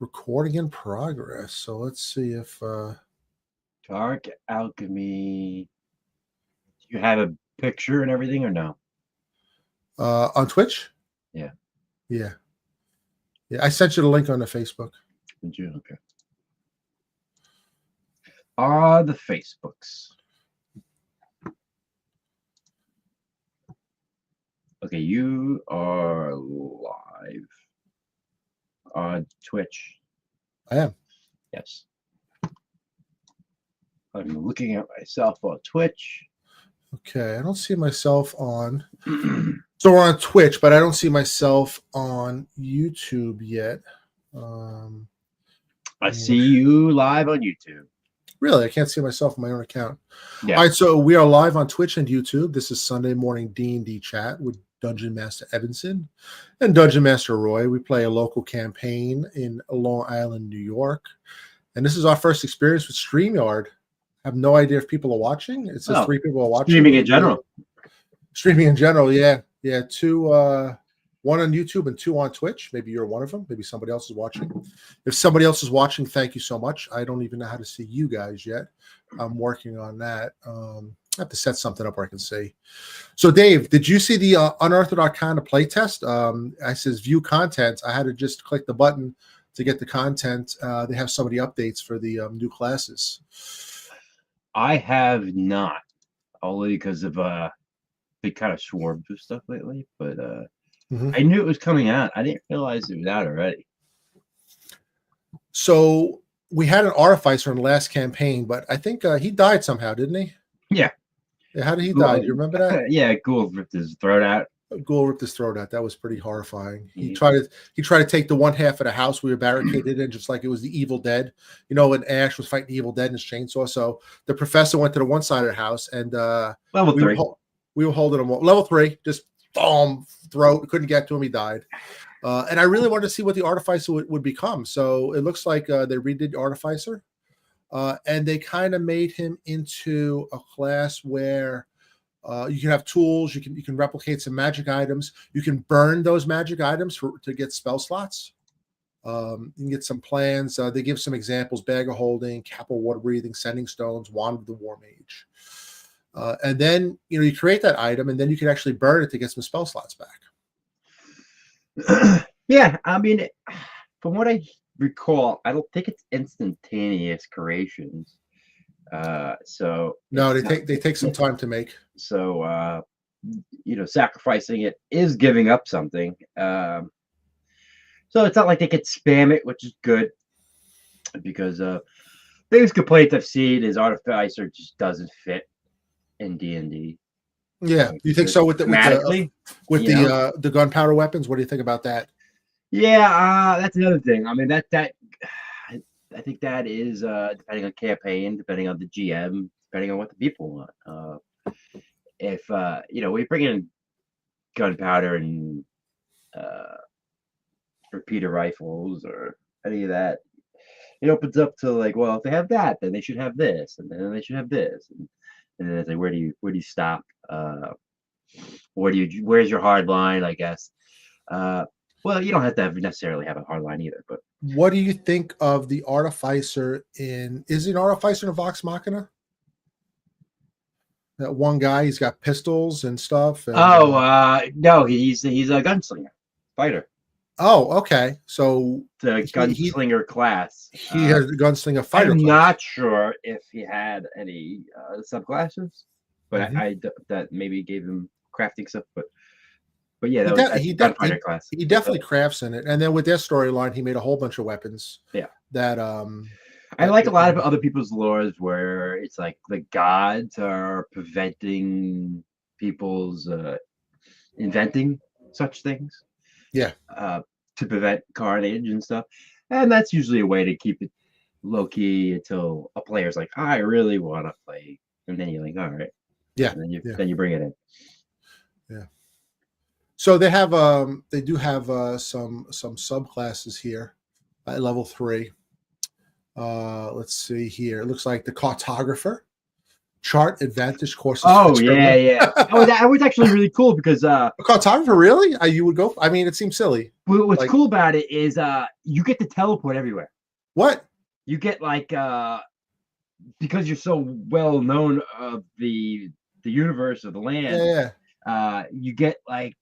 Recording in progress. So let's see if Dark Alchemy. Do you have a picture and everything or no? on Twitch. Yeah. Yeah. I sent you the link on the Facebook. Did you? Okay. The Facebooks. Okay, you are live on Twitch. I am. Yes. I'm looking at myself on Twitch. Okay, I don't see myself on. So we're on Twitch, but I don't see myself on YouTube yet. I see you live on YouTube. Really, I can't see myself on my own account. Yeah. All right, so we are live on Twitch and YouTube. This is Sunday morning D&D chat with Dungeon Master Evanson and Dungeon Master Roy. We play a local campaign in Long Island, New York, and this is our first experience with StreamYard. I have no idea if people are watching. It says 3 people are watching. Streaming in general. Streaming in general, yeah. 2, 1 on YouTube and 2 on Twitch. Maybe you're one of them. Maybe somebody else is watching. If somebody else is watching, thank you so much. I don't even know how to see you guys yet. I'm working on that. I have to set something up where I can see. So, Dave, did you see the Unearthed Arcana playtest? I says view content. I had to just click the button to get the content. They have some of the updates for the new classes. I have not, only because of they kind of swarmed with stuff lately, but I knew it was coming out. I didn't realize it was out already. So we had an Artificer in the last campaign, but I think he died somehow, didn't he? Yeah. How did he die? Do you remember that? Yeah, Ghoul ripped his throat out. Ghoul ripped his throat out. That was pretty horrifying. He tried to take the one half of the house we were barricaded in, just like it was the Evil Dead. You know, when Ash was fighting the Evil Dead in his chainsaw. So the professor went to the one side of the house, and level 3. We were holding him level 3, just boom, throat. Couldn't get to him. He died. And I really wanted to see what the Artificer would become. So it looks like they redid Artificer, and they kind of made him into a class where you can have tools. You can replicate some magic items. You can burn those magic items to get spell slots. You can get some plans. They give some examples: bag of holding, cap of water breathing, sending stones, wand of the war mage. And then you create that item, and then you can actually burn it to get some spell slots back. Yeah, I mean, from what I recall, I don't think it's instantaneous creations. So no, they take some time to make. So sacrificing it is giving up something. So it's not like they could spam it, which is good, because biggest complaint I've seen is Artificer just doesn't fit in D&D. Yeah, you think so with the gunpowder weapons? What do you think about that? Yeah, that's another thing. I mean, I think that is depending on campaign, depending on the GM, depending on what the people want. If we bring in gunpowder and repeater rifles or any of that, it opens up to like, well, if they have that, then they should have this, and then they should have this, and then it's like, where do you stop? Where's your hard line? I guess. Well, you don't have to necessarily have a hard line either, but what do you think of the Artificer is an Artificer in a Vox Machina? That one guy, he's got pistols and stuff. And, no, he's a gunslinger, fighter. Oh, okay. So the gunslinger class. He has a gunslinger fighter. I'm not sure if he had any subclasses, but that maybe gave him crafting stuff, but yeah, he definitely crafts in it. And then with their storyline, he made a whole bunch of weapons. Yeah. That I like a lot of other people's lores where it's like the gods are preventing people's inventing such things. Yeah. To prevent carnage and stuff. And that's usually a way to keep it low key until a player's like, I really want to play. And then you're like, all right. Yeah. And then you bring it in. Yeah. So they have they do have some subclasses here at level 3. Let's see here. It looks like the cartographer, chart advantage courses. Oh yeah. Oh, that was actually really cool because cartographer, really? You would go? I mean, it seems silly. what's Like, cool about it is you get to teleport everywhere. what? You get like because you're so well known of the universe of the land. Yeah. You get like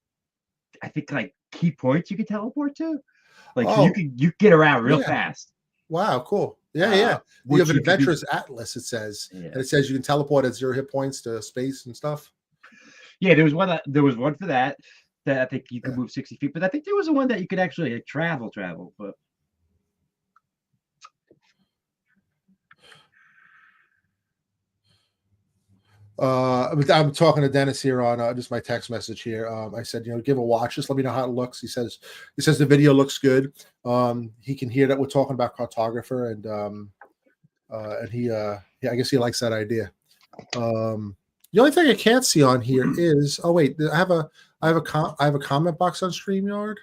I think like key points you can teleport to. Like so Oh, you get around real yeah. fast. Wow, cool. Yeah. You have an adventurous atlas, it says. Yeah. And it says you can teleport at 0 hit points to space and stuff. Yeah, there was one for that I think you could move 60 feet, but I think there was one that you could actually like, travel, but I'm talking to Dennis here on just my text message here. I said, give a watch. Just let me know how it looks. He says the video looks good. He can hear that we're talking about cartographer, and he I guess he likes that idea. The only thing I can't see on here is wait, I have a comment box on StreamYard.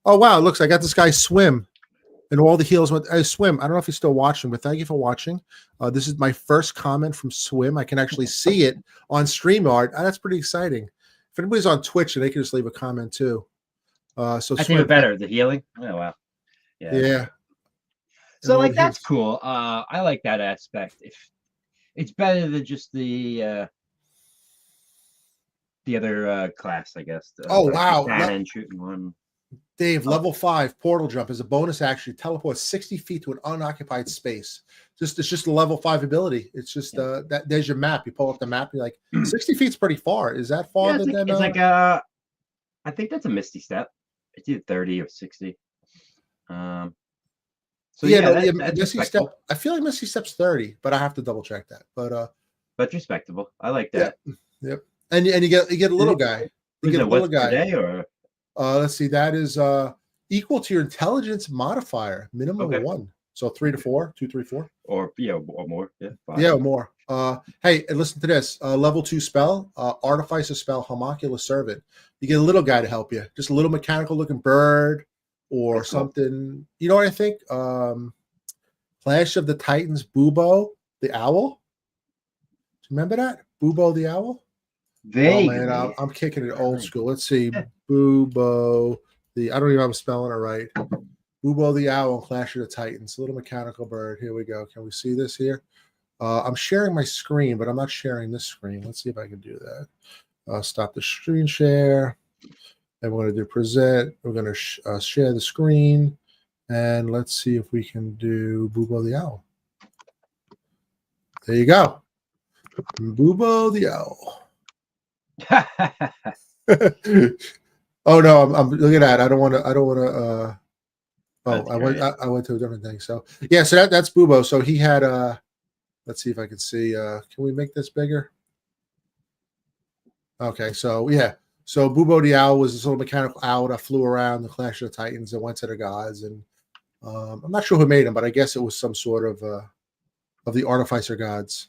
Oh wow, it looks I got this guy Swim. And all the heels went. Swim. I don't know if you're still watching, but thank you for watching. This is my first comment from Swim. I can actually see it on StreamYard. That's pretty exciting. If anybody's on Twitch, they can just leave a comment too. So that's even better. The healing. Oh wow. Yeah. So like that's cool. I like that aspect. If it's better than just the other class, I guess. Oh wow! And shooting one. Dave, level 5 portal jump is a bonus action. Teleport 60 feet to an unoccupied space. It's just a level 5 ability. It's just that there's your map. You pull up the map. You're like 60 feet's pretty far. Is that farther than? It's like I think that's a Misty Step. It's either 30 or 60. So Misty Step. I feel like Misty Step's 30, but I have to double check that. But respectable. I like that. Yep. And you get a little guy. You get a little guy. Day or? Let's see. That is equal to your intelligence modifier, minimum of 1. So 3 to 4, 2, 3, 4, or more. Yeah, 5. Yeah, more. Hey, and listen to this. Level 2 spell, Artificer spell, Homunculus Servant. You get a little guy to help you, just a little mechanical looking bird or something. You know what I think? Clash of the Titans, Bubo the owl. Remember that Bubo the owl? Man, I'm kicking it old school. Let's see. Bubo I don't even know if I'm spelling it right. Bubo the owl and Clash of the Titans. A little mechanical bird. Here we go. Can we see this here? I'm sharing my screen, but I'm not sharing this screen. Let's see if I can do that. Stop the screen share. And we're going to do present. We're going to share the screen. And let's see if we can do Bubo the owl. There you go. Bubo the owl. Oh no, I'm look at that. I don't want to I went to a different thing. So yeah, so that's Bubo. So he had let's see if I can see can we make this bigger? Okay, so yeah. So Bubo the owl was this little mechanical owl that flew around the Clash of the Titans and went to the gods, and I'm not sure who made him, but I guess it was some sort of the Artificer gods.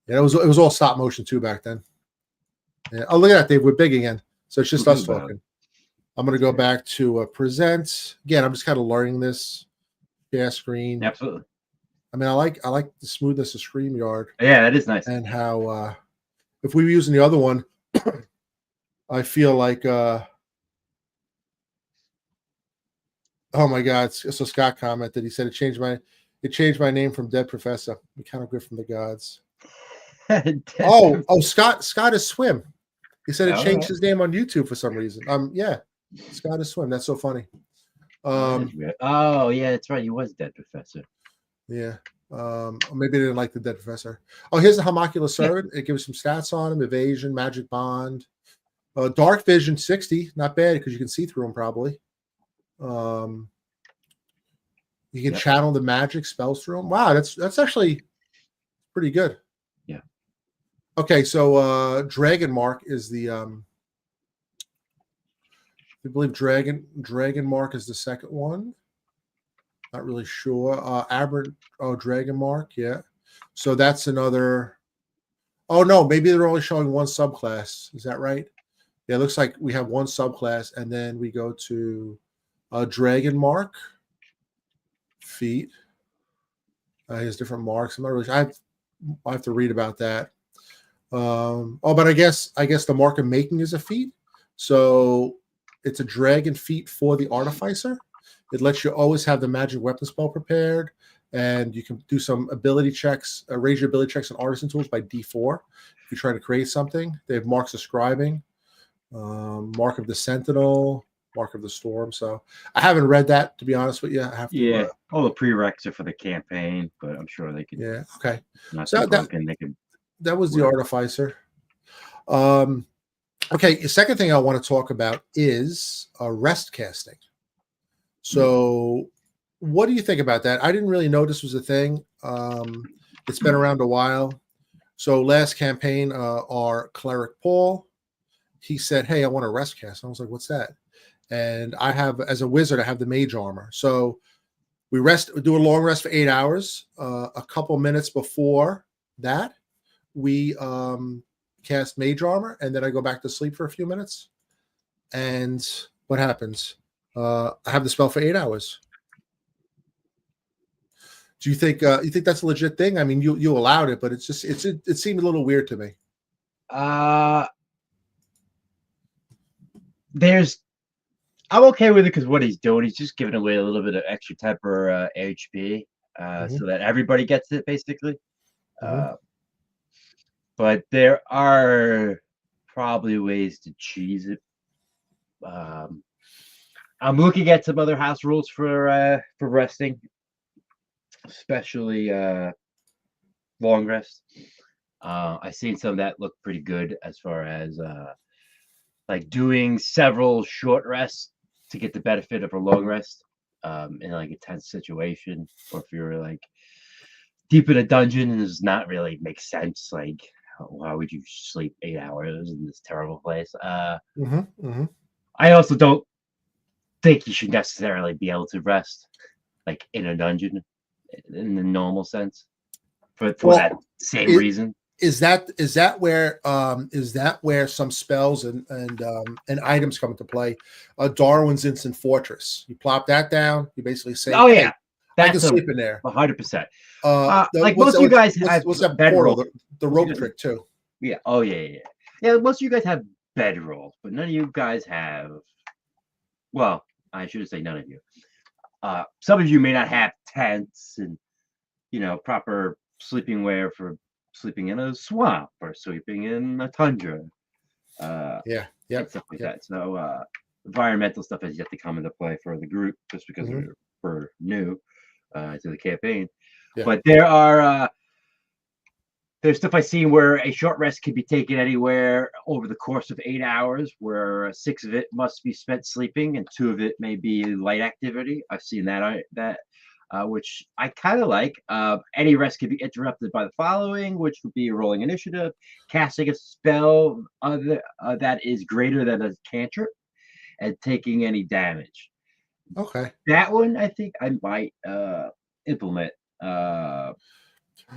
Yeah, it was all stop motion too back then. Yeah. Oh, look at that, Dave. We're big again. So it's just us talking. I'm going to go back to present. Again, I'm just kind of learning this. Share screen. Absolutely. I mean, I like the smoothness of StreamYard. Yeah, that is nice. And how if we were using the other one, I feel like oh my God. So Scott commented, he said it changed my name from Dead Professor. Mechanical Grip from the Gods. Scott is Swim. He said it changed his name on YouTube for some reason. Yeah, Scott is Swim. That's so funny. Oh yeah, that's right. He was Dead Professor. Yeah. Maybe they didn't like the Dead Professor. Oh, here's the Homunculus Servant. It gives some stats on him: evasion, magic bond, dark vision 60. Not bad because you can see through him probably. You can channel the magic spells through him. Wow, that's actually pretty good. Okay, so Dragon Mark is the I believe Dragon Mark is the second one. Not really sure. Dragon Mark, yeah. So that's another. Oh no, maybe they're only showing one subclass. Is that right? Yeah, it looks like we have one subclass, and then we go to Dragon Mark feet. He has different marks. I'm not really sure. I have to read about that. But I guess the mark of making is a feat. So it's a dragon feat for the Artificer. It lets you always have the magic weapon spell prepared, and you can do some ability checks, raise your ability checks on artisan tools by D4 if you're trying to create something. They have marks of scribing, mark of the sentinel, mark of the storm. So I haven't read that, to be honest with you. I have to. Yeah, all the prereqs are for the campaign, but I'm sure they could. Yeah. Okay. Not So too broken. They could. That was the Artificer. Okay. The second thing I want to talk about is Restcasting. So, what do you think about that? I didn't really know this was a thing. It's been around a while. So, last campaign, our cleric Paul, he said, "Hey, I want to restcast." I was like, "What's that?" And I have, as a wizard, I have the mage armor. So we do a long rest for 8 hours. A couple minutes before that, we cast mage armor, and then I go back to sleep for a few minutes. And what happens? I have the spell for 8 hours. Do you think that's a legit thing? I mean, you allowed it, but it seemed a little weird to me. I'm okay with it because what he's doing, he's just giving away a little bit of extra temper HP, so that everybody gets it basically. But there are probably ways to cheese it. I'm looking at some other house rules for resting, especially long rest. I've seen some that look pretty good as far as like doing several short rests to get the benefit of a long rest in like a tense situation, or if you're like deep in a dungeon and does not really make sense. Like, why would you sleep 8 hours in this terrible place? I also don't think you should necessarily be able to rest like in a dungeon in the normal sense for that same reason. Is that where some spells and items come into play? Darwin's Instant Fortress. You plop that down. You basically say, "Oh yeah, I can sleep in there." 100%. Like most of you guys have bedroll, the rope trick too. Yeah. Oh yeah. Most of you guys have bedrolls, but none of you guys have. Well, I should say none of you. Some of you may not have tents and proper sleeping wear for sleeping in a swamp or sleeping in a tundra. Stuff like that. So environmental stuff has yet to come into play for the group, just because we're new to the campaign. But there's stuff I've seen where a short rest can be taken anywhere over the course of 8 hours, where 6 of it must be spent sleeping and 2 of it may be light activity. I've seen that which I kind of like. Any rest can be interrupted by the following, which would be rolling initiative, casting a spell that is greater than a cantrip, and taking any damage. Okay. That one I think I might implement.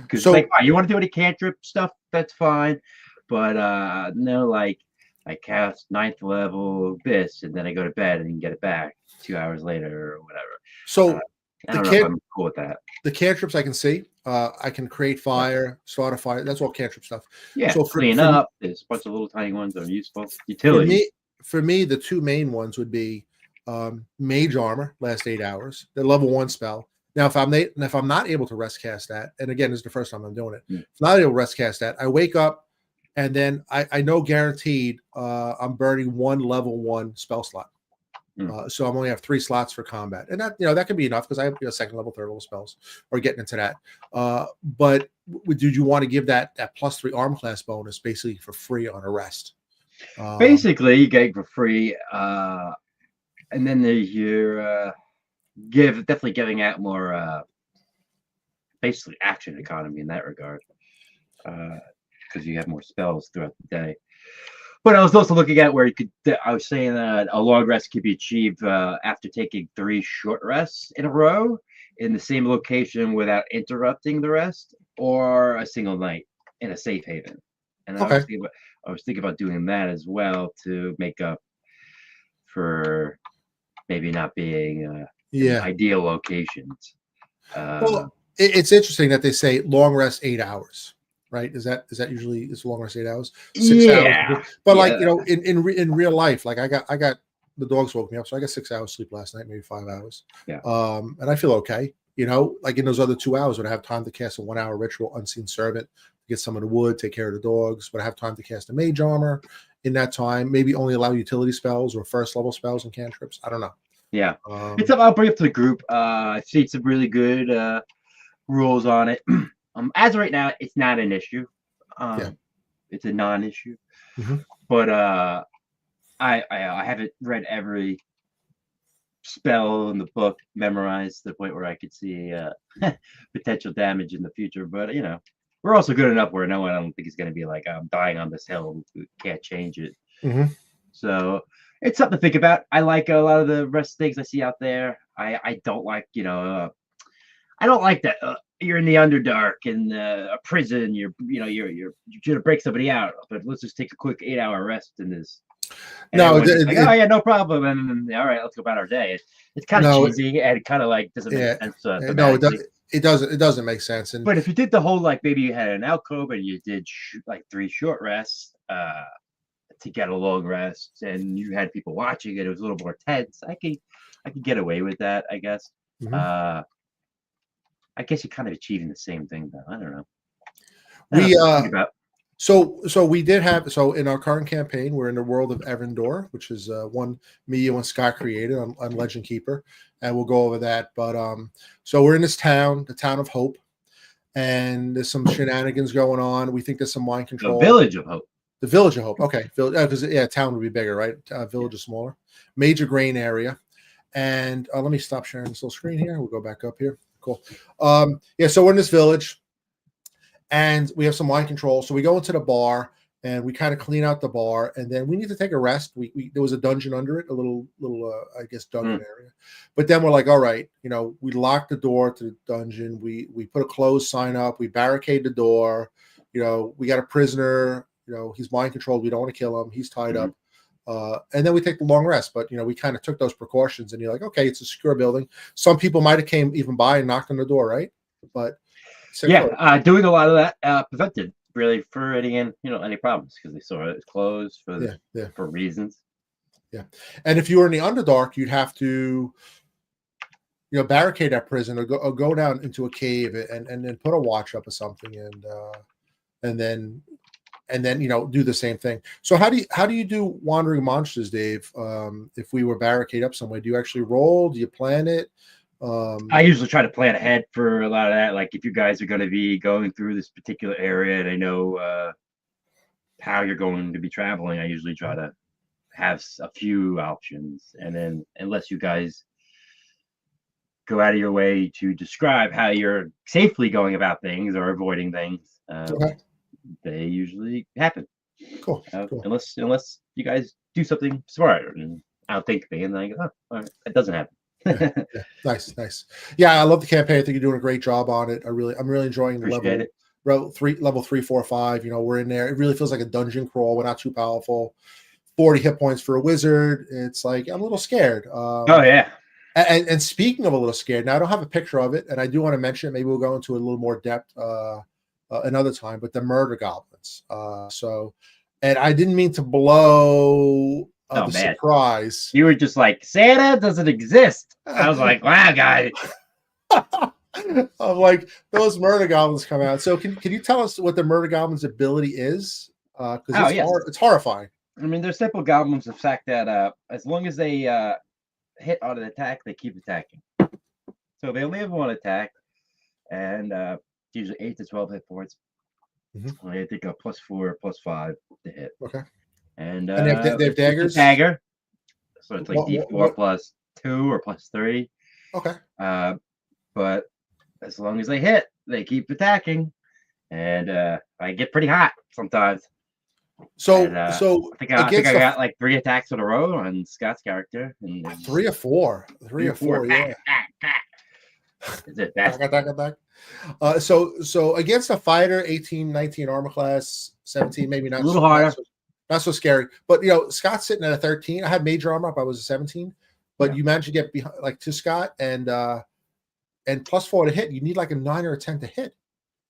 Because you want to do any cantrip stuff, that's fine. But no, like I cast 9th level this, and then I go to bed and get it back 2 hours later or whatever. So I don't know if I'm cool with that. The cantrips I can see. I can create fire, start a fire. That's all cantrip stuff. Yeah, so clean up. There's a bunch of little tiny ones that are useful. Utility. For me, the 2 main ones would be mage armor, last 8 hours. The level 1 spell. Now, if I'm not able to rest cast that, and again, this is the first time I'm doing it. If I'm not able to rest cast that, I wake up, and then I know guaranteed I'm burning 1 level 1 spell slot. So I'm only have 3 slots for combat, and that can be enough because I have 2nd level, 3rd level spells, or getting into that. But did you want to give that +3 arm class bonus basically for free on a rest? Basically, you get it for free, and then you're definitely giving out more basically action economy in that regard, because you have more spells throughout the day. But I was also looking at where I was saying that a long rest could be achieved after taking 3 short rests in a row in the same location without interrupting the rest, or a single night in a safe haven. And I was thinking about doing that as well to make up for maybe not being ideal locations. Well, it's interesting that they say long rest 8 hours. right? Is that usually it's long as 8 hours, 6 hours? Yeah. But Yeah. like in real life, like I got the dogs woke me up, so I got 6 hours sleep last night, maybe 5 hours. Yeah. And I feel okay. Like in those other 2 hours, when I have time to cast a 1 hour ritual, Unseen Servant, get some of the wood, take care of the dogs, but I have time to cast a mage armor in that time. Maybe only allow utility spells or first level spells and cantrips. I don't know. Yeah. It's something I'll bring up to the group. I've seen some really good rules on it. As of right now, it's not an issue. It's a non-issue. But I haven't read every spell in the book memorized to the point where I could see potential damage in the future. But we're also good enough where I don't think it's going to be like I'm dying on this hill, can't change it. So it's something to think about. I like a lot of the rest things I see out there. I don't like I don't like that you're in the Underdark in a prison. You're gonna break somebody out, but let's just take a quick 8-hour rest in this. And no, oh yeah, no problem. And then, all right, let's go about our day. It's kind of cheesy and kind of like doesn't make sense. No, it doesn't make sense. But if you did the whole like maybe you had an alcove and you did like 3 short rests to get a long rest, and you had people watching it was a little more tense. I could get away with that, I guess. I guess you're kind of achieving the same thing, though. I don't know. So we did have in our current campaign, we're in the world of Evandor, which is one me and Scott created on Legend Keeper, and we'll go over that. But so we're in this town, the town of Hope, and there's some shenanigans going on. We think there's some mind control. The Village of Hope. The Village of Hope. Okay, because town would be bigger, right? Village is smaller. Major grain area, and let me stop sharing this little screen here. We'll go back up here. Cool. So we're in this village, and we have some wine control. So we go into the bar, and we kind of clean out the bar, and then we need to take a rest. There was a dungeon under it, a little I guess dungeon area. But then we're like, all right, we lock the door to the dungeon. We put a closed sign up. We barricade the door. We got a prisoner. He's mind controlled. We don't want to kill him. He's tied up. And then we take the long rest, but we kind of took those precautions, and you're like, okay, it's a secure building. Some people might have came even by and knocked on the door, right? But doing a lot of that prevented really for any problems because they saw it was closed for reasons. Yeah, and if you were in the Underdark, you'd have to barricade that prison or go down into a cave and then put a watch up or something, and then do the same thing. So how do you do wandering monsters, Dave? If we were barricade up somewhere, do you actually roll? Do you plan it? I usually try to plan ahead for a lot of that. Like if you guys are going to be going through this particular area and I know how you're going to be traveling, I usually try to have a few options. And then unless you guys go out of your way to describe how you're safely going about things or avoiding things, they usually happen. Cool. Unless you guys do something smart and outthink me, and then I go, all right, that doesn't happen. Nice. Yeah, I love the campaign. I think you're doing a great job on it. I'm really enjoying the level 3, 4, 5. We're in there. It really feels like a dungeon crawl. We're not too powerful. 40 hit points for a wizard. It's like I'm a little scared. And speaking of a little scared, now I don't have a picture of it, and I do want to mention it. Maybe we'll go into a little more depth another time, but the murder goblins. And I didn't mean to blow surprise. You were just like, Santa doesn't exist. I was like, wow, guys. I'm like, those murder goblins come out. So can you tell us what the murder goblins' ability is? Because it's horrifying. I mean, they're simple goblins. The fact that as long as they hit on an attack, they keep attacking. So they only have one attack, and usually 8 to 12 hit points. I think a +4, +5 to hit. Okay. And they have daggers. Dagger. So it's like D4 +2 or +3. Okay. But as long as they hit, they keep attacking, and I get pretty hot sometimes. So I think I got like 3 attacks in a row on Scott's character. And 3 or 4. 3 or 4. Yeah. Is it that? So against a fighter, 18, 19 armor class, 17, maybe not a little harder. Not so scary. But Scott's sitting at a 13. I had major armor up. I was a 17. But you managed to get behind to Scott and +4 to hit. You need like a 9 or a 10 to hit.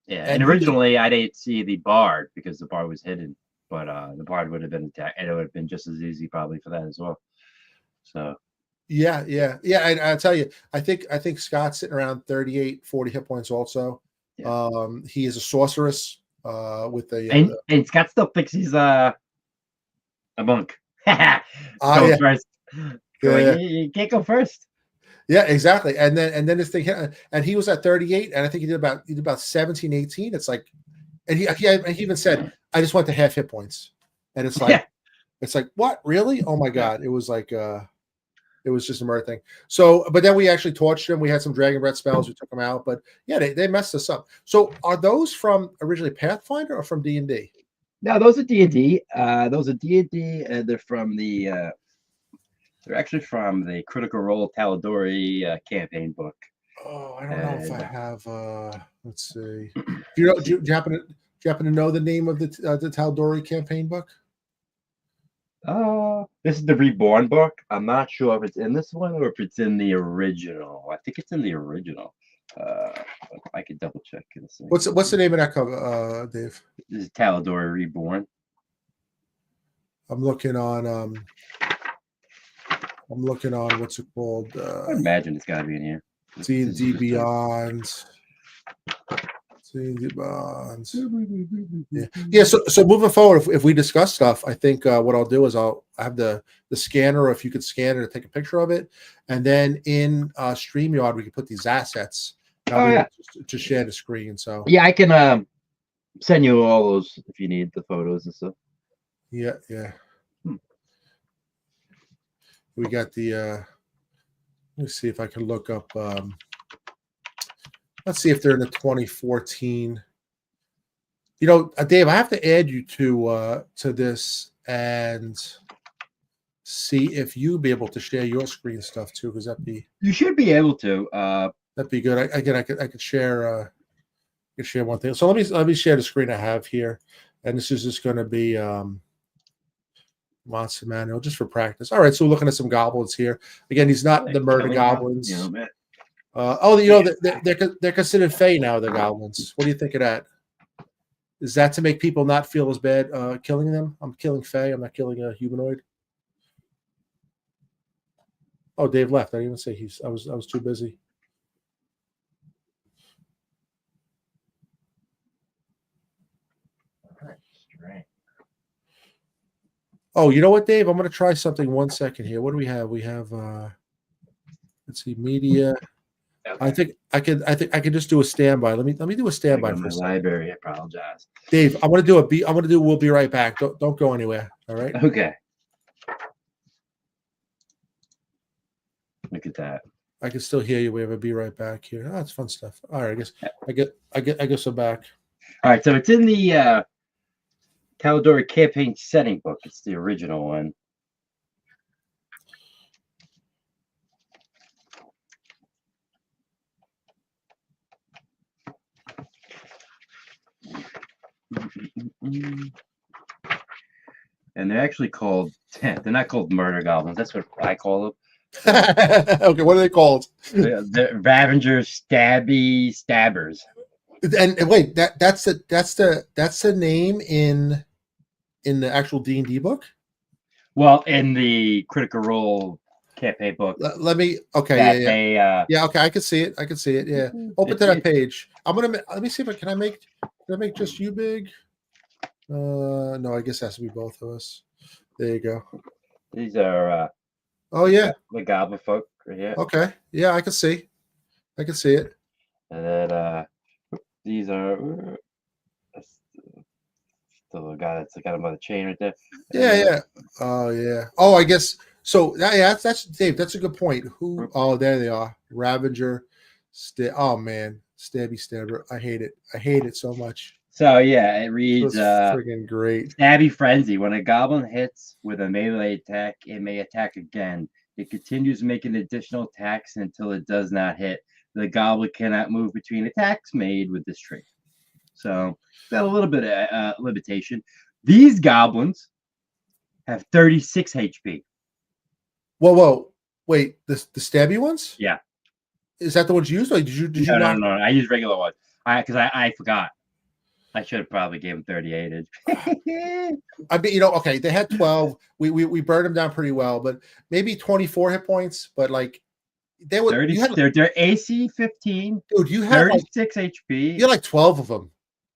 Yeah, And and originally I didn't see the bard because the bard was hidden, but the bard would have been attacked, and it would have been just as easy probably for that as well. So yeah. And I'll tell you, I think Scott's sitting around 38, 40 hit points also. yeah, He is a sorceress with and Scott still thinks he's a monk. Going yeah, first. yeah. You can't go first. Yeah, exactly. And then this thing hit, and he was at 38, and I think he did about 17, 18. It's like, and he even said, I just went to half hit points. And it's like, Yeah. it's like, what? Really? Oh my God. It was like it was just a murder thing. So, but then we actually torched him. We had some dragon breath spells, we took them out, but yeah, they messed us up. So are those from originally Pathfinder or from D&D? No, those are D&D. Those are D&D, and they're from the they're actually from the Critical Role Tal'Dorei campaign book. Oh, I don't know if I have let's see. Do you happen to know the name of the Tal'Dorei campaign book? This is the Reborn book. I'm not sure if it's in this one or if it's in the original. I think it's in the original. I could double check. What's the name of that cover, Dave? This is Tal'Dorei Reborn. I'm looking on what's it called? I imagine it's got to be in here. D&D Beyond. D&D Bonds. Yeah. So moving forward, if we discuss stuff, I think what I'll do is I'll have the scanner, or if you could scan it or take a picture of it, and then in StreamYard we can put these assets. To share the screen. So yeah, I can send you all those if you need the photos and stuff. Yeah. We got the let me see if I can look up let's see if they're in the 2014. You know, Dave, I have to add you to this and see if you'll be able to share your screen stuff too, because you should be able to. That'd be good. I could share one thing. So let me share the screen I have here, and this is just going to be Monster Manual just for practice. All right, so we're looking at some goblins here. Again, he's not the murder goblins. They're considered Fey now. The goblins. What do you think of that? Is that to make people not feel as bad killing them? I'm killing Fey. I'm not killing a humanoid. Oh, Dave left. I didn't even say I was too busy. Oh, you know what, Dave? I'm going to try something 1 second here. What do we have? We have let's see, media. Okay. I think I could just do a standby. Let me do a standby for a second. Library. I apologize, Dave. I'm going to do We'll be right back. Don't go anywhere. All right. Okay. Look at that. I can still hear you. We have a be right back here. Oh, that's fun stuff. All right. I guess I'm back. All right. So it's in the Tal'Dorei campaign setting book. It's the original one. And they're actually called, they're not called murder goblins. That's what I call them. Okay, what are they called? The Ravengers, Stabby Stabbers. And wait, that's the name in the actual D&D book? Well, in the Critical Role campaign book. Let me. Okay. Yeah. Okay. I can see it. Yeah. Open to that page. Let me see if can I make just you big? No, I guess it has to be both of us. There you go. These are. Oh yeah. The goblin folk right here. Okay. Yeah, I can see it. And then these are. Still a guy that's got him by the chain right there. Yeah. Oh yeah. Oh, I guess. So that's Dave. That's a good point. Who? Oh, there they are. Ravager. Oh man, Stabby Stabber. I hate it. I hate it so much. So yeah, it reads freaking great. Stabby Frenzy. When a goblin hits with a melee attack, it may attack again. It continues making additional attacks until it does not hit. The goblin cannot move between attacks made with this trait. So got a little bit of limitation. These goblins have 36 HP. Whoa! Wait, the stabby ones? Yeah. Is that the ones you used? Or did you? No. I use regular ones. I forgot. I should have probably gave him 38. I mean, okay, they had 12. We burned them down pretty well, but maybe 24 hit points. But like they would, 30. you had, They're AC 15. dude, you had like 36 HP. you had like 12 of them.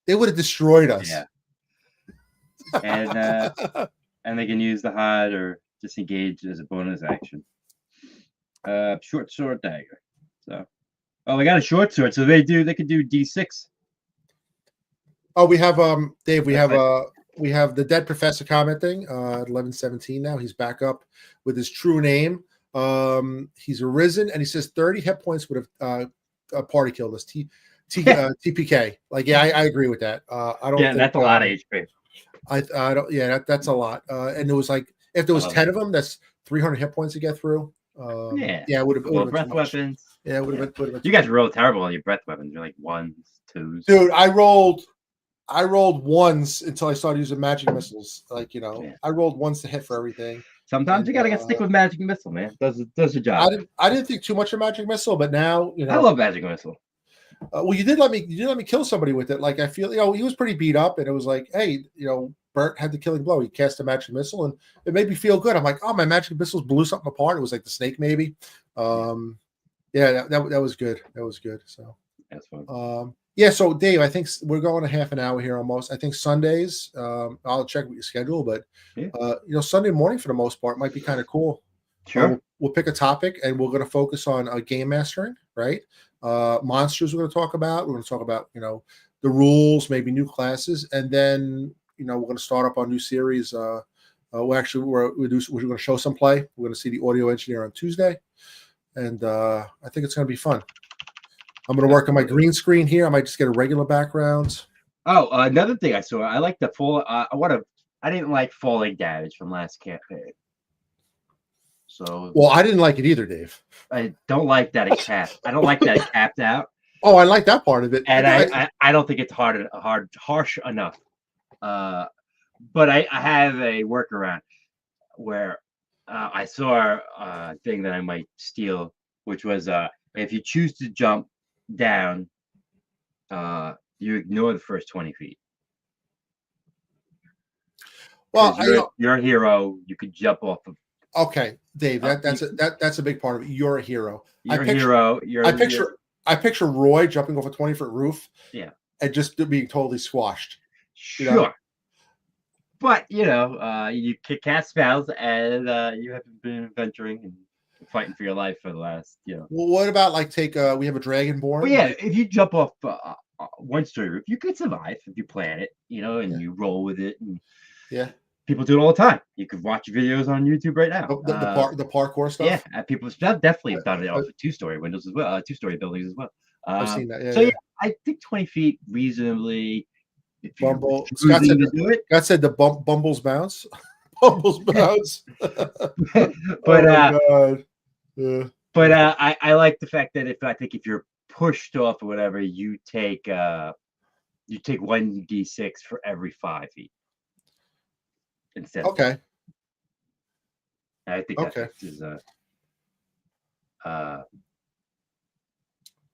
They would have destroyed us. Yeah. And they can use the hide or disengage as a bonus action. Short sword dagger. So, they got a short sword, so they could do D6. Oh, we have Dave. We have the dead professor commenting. 11:17 now. He's back up with his true name. He's arisen, and he says 30 hit points would have party killed us. TPK. Like, yeah, I agree with that. I don't. Yeah, that's a lot of HP. I don't. Yeah, that's a lot. And it was like if there was 10 of them, that's 300 hit points to get through. Yeah, it would have breath weapons. Yeah, it would have been. You guys roll terrible on your breath weapons. You're like 1s, 2s. Dude, I rolled ones until I started using magic missiles. Like, I rolled ones to hit for everything. Sometimes you gotta stick with magic missile, man. Does the job. I didn't think too much of magic missile, but now I love magic missile. Well, you did let me kill somebody with it. Like, I feel he was pretty beat up, and it was like, hey, Bert had the killing blow. He cast a magic missile, and it made me feel good. I'm like, oh, my magic missiles blew something apart. It was like the snake, maybe. Yeah, that was good. That was good. So that's fun. Yeah. So Dave, I think we're going a half an hour here almost. I think Sundays. I'll check with your schedule, but Sunday morning for the most part might be kind of cool. Sure. We'll pick a topic, and we're going to focus on game mastering, right? Monsters we're going to talk about. We're going to talk about the rules, maybe new classes, and then we're going to start up our new series. We're going to show some play. We're going to see the audio engineer on Tuesday, and I think it's going to be fun. I'm going to work on my green screen here. I might just get a regular background. Oh, another thing I saw. I like the fall. I didn't like falling damage from last campaign. So. Well, I didn't like it either, Dave. I don't like that it capped. I don't like that it capped out. Oh, I like that part of it. And I don't think it's harsh enough. But I have a workaround where I saw a thing that I might steal, which was if you choose to jump down, you ignore the first 20 feet. Well, you're a hero. You could jump off of. Okay, Dave, that's a big part of it. You're a hero. You're a hero. I picture Roy jumping off a 20-foot roof. Yeah. And just being totally squashed. Sure. But you can cast spells, and you haven't been adventuring and fighting for your life for the last, Well, what about we have a dragonborn? Well, yeah, if you jump off one story roof, you could survive if you plan it, and you roll with it. And yeah. People do it all the time. You could watch videos on YouTube right now. The parkour stuff. Yeah, people definitely have done it off of 2-story windows as well, 2-story buildings as well. I've seen that. Yeah, so I think 20 feet reasonably. Bumble. Scott said the bumbles bounce. Bumbles bounce. But I like the fact that if you're pushed off or whatever, you take 1d6 for every 5 feet. Instead. Okay. I think that is at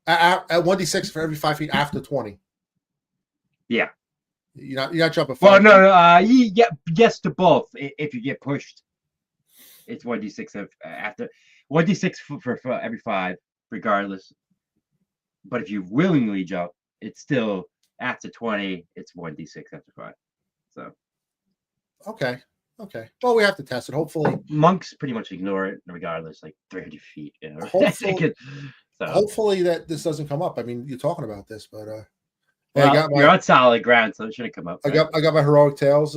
1d6 for every 5 feet after 20. Yeah. You're not jumping. Well, no. Yes to both. If you get pushed, it's 1d6 after 1d6 for every 5, regardless. But if you willingly jump, it's still after 20. It's 1d6 after 5. So. Okay. Well, we have to test it. Hopefully, monks pretty much ignore it regardless, like 300 feet. Hopefully that this doesn't come up. I mean, you're talking about this, but you're on solid ground, so it shouldn't come up. I got my heroic tales.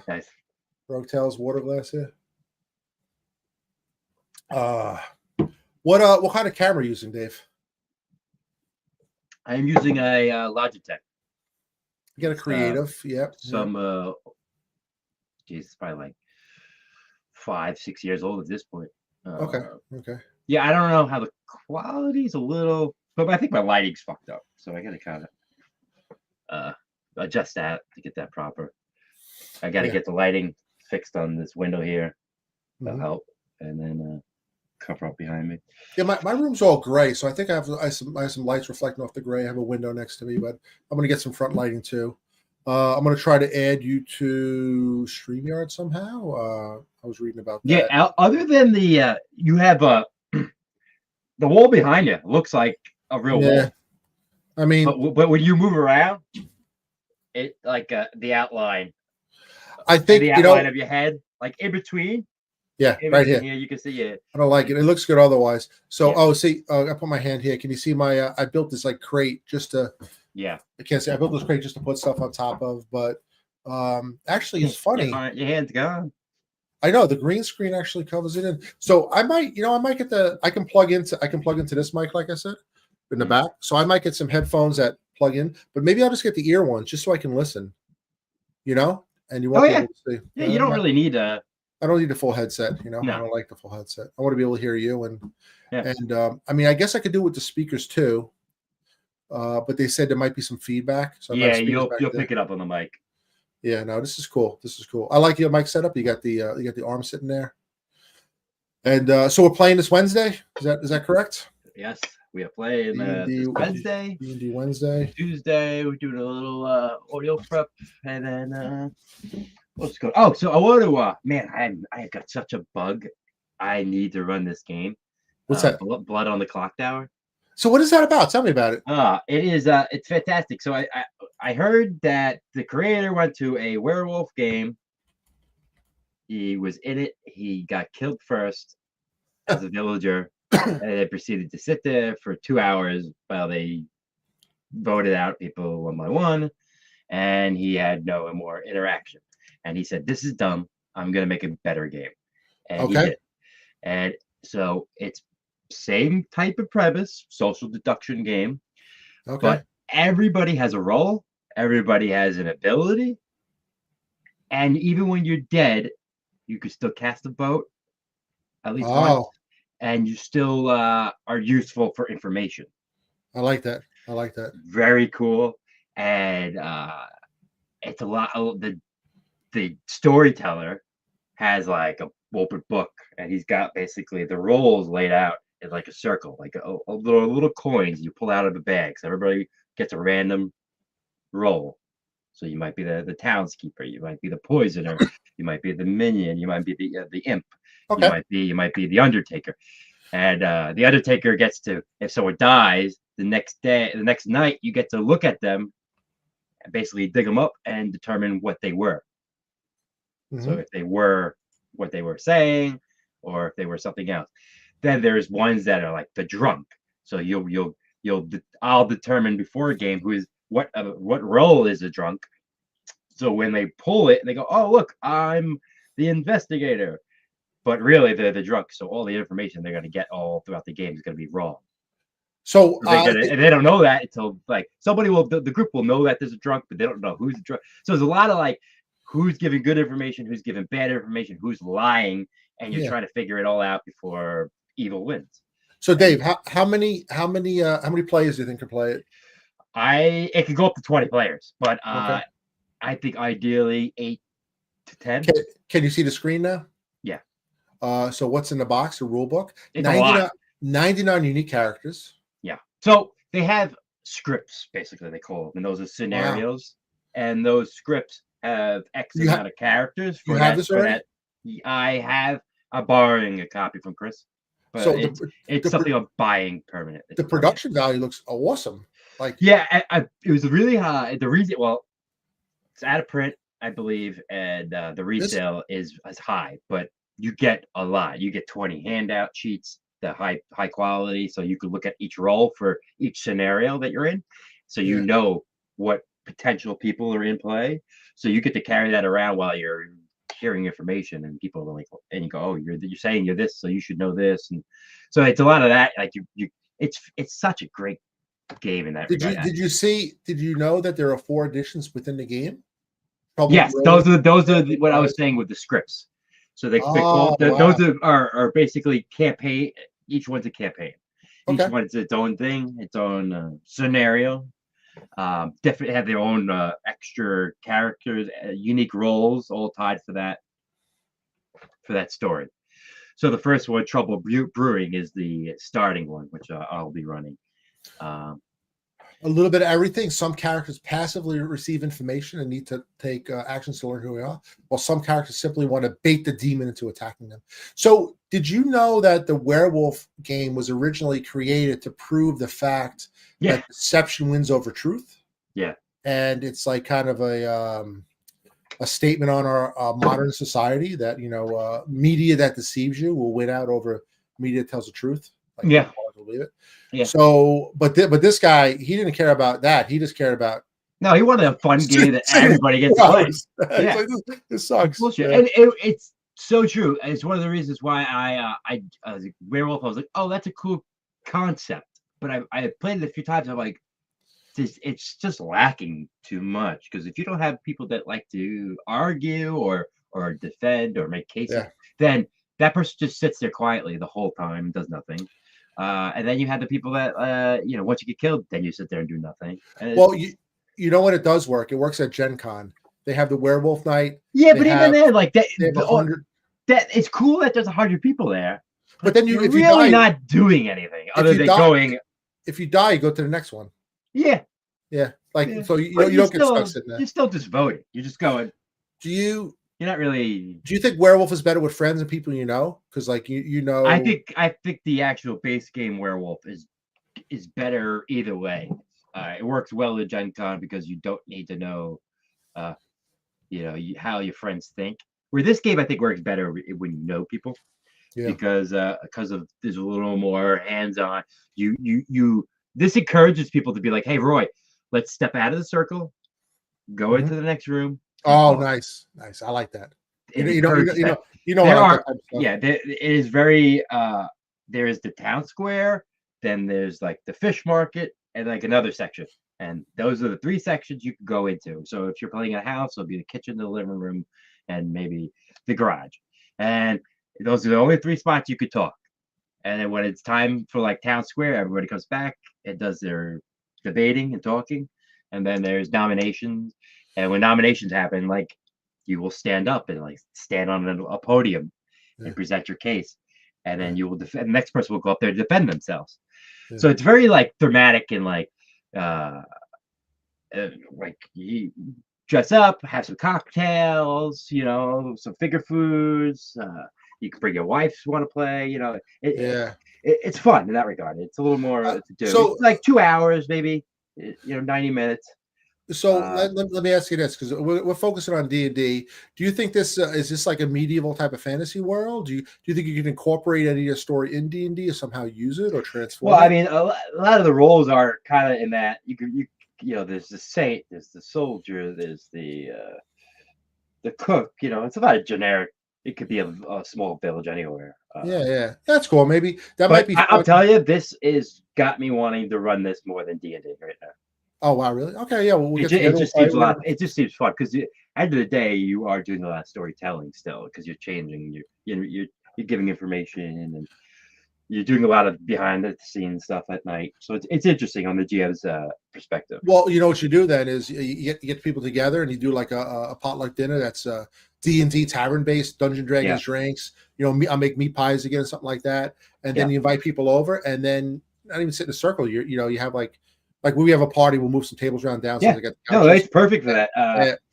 Nice. Heroic tales water glass here. What kind of camera are you using, Dave? I am using a Logitech. You got a creative, Some it's probably like 5-6 years old at this point. Okay. Yeah, I don't know how the quality's a little, but I think my lighting's fucked up, so I gotta kind of adjust that to get that proper. I gotta get the lighting fixed on this window here. That'll help, and then cover up behind me. Yeah, my room's all gray, so I think I have some lights reflecting off the gray. I have a window next to me, but I'm gonna get some front lighting too. I'm gonna try to add you to StreamYard somehow. I was reading about that. Yeah, other than the you have the wall behind you looks like a real wall. I mean, but when you move around, it like the outline. I think the outline of your head, like in between. Yeah, in right between here. You can see it. I don't like it. It looks good otherwise. So, Yeah. See, I put my hand here. Can you see my? I built this like crate just to. Yeah. I can't say I built this crate just to put stuff on top of, but actually, it's funny. Your hand's gone. I know the green screen actually covers it in. So I might get I can plug into this mic, like I said, in the back. So I might get some headphones that plug in, but maybe I'll just get the ear ones just so I can listen. And you won't be able to see. Yeah, you don't really need a. I don't need a full headset. No. I don't like the full headset. I want to be able to hear you, I mean, I guess I could do it with the speakers too. But they said there might be some feedback. So you'll pick it up on the mic. Yeah, no, this is cool. I like your mic setup. You got the arm sitting there. And so we're playing this Wednesday. Is that correct? Yes, we are playing this Wednesday. D&D Wednesday. Tuesday, we're doing a little audio prep, and then let's go. Oh, so I want to. Man, I got such a bug. I need to run this game. What's that? Blood on the Clock Tower. So what is that about? Tell me about it. It is. It's fantastic. So I heard that the creator went to a werewolf game. He was in it. He got killed first as a villager, and they proceeded to sit there for 2 hours while they voted out people one by one, and he had no more interaction. And he said, "This is dumb. I'm gonna make a better game." And he did. And so it's same type of premise, social deduction game. Okay. But everybody has a role, everybody has an ability, and even when you're dead, you can still cast a vote at least once, and you still are useful for information. I like that. Very cool. And it's a lot of the storyteller has like a open book, and he's got basically the roles laid out in like a circle, like a little coins you pull out of a bag. So everybody gets a random role. So you might be the townskeeper, you might be the poisoner, you might be the minion, you might be the imp, okay. you might be the undertaker. And the undertaker gets to, if someone dies, the next night you get to look at them and basically dig them up and determine what they were. Mm-hmm. So if they were what they were saying, or if they were something else. Then there's ones that are like the drunk. So I'll determine before a game what role is a drunk. So when they pull it, they go, "Oh, look, I'm the investigator," but really they're the drunk. So all the information they're going to get all throughout the game is going to be wrong. So and they don't know that until like the group will know that there's a drunk, but they don't know who's the drunk. So there's a lot of like who's giving good information, who's giving bad information, who's lying, and you're trying to figure it all out before evil wins. So Dave, how many players do you think can play it? It could go up to 20 players, but I think ideally 8 to 10. Can you see the screen now? Yeah. So what's in the box? A rule book. It's 99 unique characters. Yeah. So they have scripts, basically they call them, and those are scenarios, and those scripts have X amount of characters. You have this already? I'm borrowing a copy from Chris. But so it's something I'm buying permanently. The production value looks awesome. Like it was really high. The reason, it's out of print, I believe, and the resale is high, but you get a lot. You get 20 handout sheets, the high quality, so you could look at each role for each scenario that you're in, so you know what potential people are in play. So you get to carry that around while you're hearing information, and people are like, and you go, "Oh, you're saying you're this, so you should know this." And so it's a lot of that. Like it's such a great game in that regard. Did you know that there are 4 editions within the game? Yes, those are what I was saying with the scripts. So those are basically campaign. Each one's a campaign. Each one's its own thing, its own scenario. Definitely have their own extra characters, unique roles, all tied for that story. So the first one, Trouble Brewing, is the starting one, which I'll be running. A little bit of everything. Some characters passively receive information and need to take actions to learn who they are, while some characters simply want to bait the demon into attacking them. So, did you know that the werewolf game was originally created to prove the fact that deception wins over truth? Yeah, and it's like kind of a statement on our modern society that media that deceives you will win out over media that tells the truth. Like, yeah, believe it. yeah. So, but this guy, he didn't care about that. He just cared about. No, he wanted a fun game that everybody gets to play. Yeah, like, this sucks. Bullshit. Yeah. And it's so true. It's one of the reasons why I was like, werewolf. I was like, oh, that's a cool concept. But I played it a few times. I'm like, it's just lacking too much, because if you don't have people that like to argue or defend or make cases, then that person just sits there quietly the whole time, does nothing. And then you have the people that once you get killed, then you sit there and do nothing. And well, you know when it does work, it works at Gen Con. They have the werewolf night. Yeah, but even then, like that, it's cool that there's 100 people there. But then you're really not doing anything other than going. If you die, you go to the next one. Yeah. So you don't get stuck sitting there. You're still just voting. You're just going. You're not really. Do you think werewolf is better with friends and people you know? Because like you know. I think the actual base game werewolf is better either way. It works well at Gen Con because you don't need to know, how your friends think. Where this game I think works better when you know people. Yeah. Because of there's a little more hands-on. This encourages people to be like, hey, Roy, let's step out of the circle, go into the next room. Oh, nice. I like that. There is very there is the town square, then there's like the fish market, and like another section, and those are the 3 sections you can go into. So if you're playing a house, it'll be the kitchen, the living room, and maybe the garage, and those are the only 3 spots you could talk. And then when it's time for like town square, everybody comes back and does their debating and talking. And then there's nominations. And when nominations happen, like you will stand up and like stand on a podium and present your case. And then you will defend. The next person will go up there to defend themselves. Yeah. So it's very like thematic and like you dress up, have some cocktails, some finger foods. You can bring your wife if you want to play. It's fun in that regard. It's a little more to do. So it's like 2 hours, maybe, 90 minutes. So let me ask you this, because we're focusing on D&D. Do you think this is this like a medieval type of fantasy world? Do you think you can incorporate any of your story in D&D or somehow use it or transform? Well, I mean, a lot of the roles are kind of in that there's the saint, there's the soldier, there's the cook. It's about a generic. It could be a small village anywhere. That's cool. Maybe that might be. I'll tell you, this is got me wanting to run this more than D&D right now. Oh wow, really? Okay, yeah. Well, it just seems a lot. It just seems fun because at the end of the day, you are doing a lot of storytelling still because you're changing. You're giving information and you're doing a lot of behind the scenes stuff at night. So it's interesting on the GM's perspective. Well, what you do then is you get people together and you do like a potluck dinner that's D&D tavern based, Dungeon Dragons drinks. I'll make meat pies again, something like that, and then you invite people over, and then not even sit in a circle. You have like when we have a party, we'll move some tables around downstairs. No, it's perfect for that.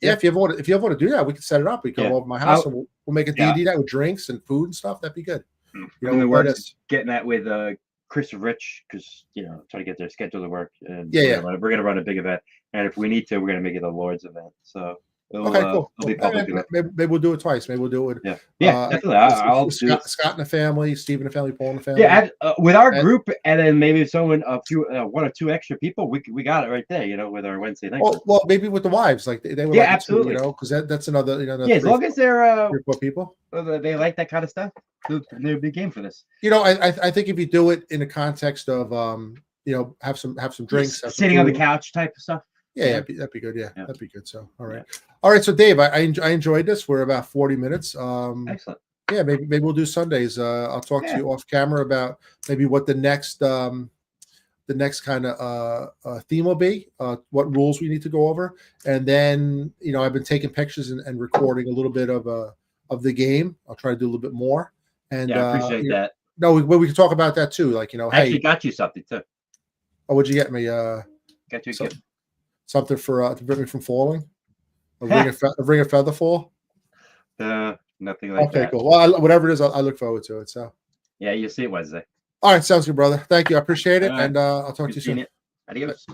If you ever want to do that, we can set it up. We can come over to my house and we'll make a D&D night with drinks and food and stuff. That'd be good. We're just getting that with Chris and Rich because try to get their schedule to work. And we're gonna run a big event, and if we need to, we're gonna make it a Lord's event. So. Okay, cool. Maybe we'll do it twice. Maybe we'll do it. Definitely. I'll Scott and the family, Steve and the family, Paul and the family. Yeah, with our group, and then maybe one or two extra people, we got it right there. With our Wednesday night. Well, maybe with the wives, like they would. Yeah, absolutely. Because that's another. As long as they're 3 or 4 people, they like that kind of stuff. They're a big game for this. I think if you do it in the context of have some drinks, sitting on the couch type of stuff. Yeah, that'd be good. Yeah, that'd be good. So, all right. So, Dave, I enjoyed this. We're about 40 minutes. Excellent. Yeah, maybe we'll do Sundays. I'll talk to you off camera about maybe what the next kind of theme will be. What rules we need to go over, and then I've been taking pictures and recording a little bit of the game. I'll try to do a little bit more, And Yeah, I appreciate that. No, we can talk about that too. Like, I hey, actually got you something too. oh, what'd you get me? Got you a So- gift. something for to prevent me from falling. A ring of feather fall. Nothing like Okay, that. cool. Well, whatever it is, I look forward to it. So, Yeah, you'll see it Wednesday. all right, sounds good, brother. Thank you. I appreciate it, All right. and I'll talk to you Good seeing soon. you. Adios.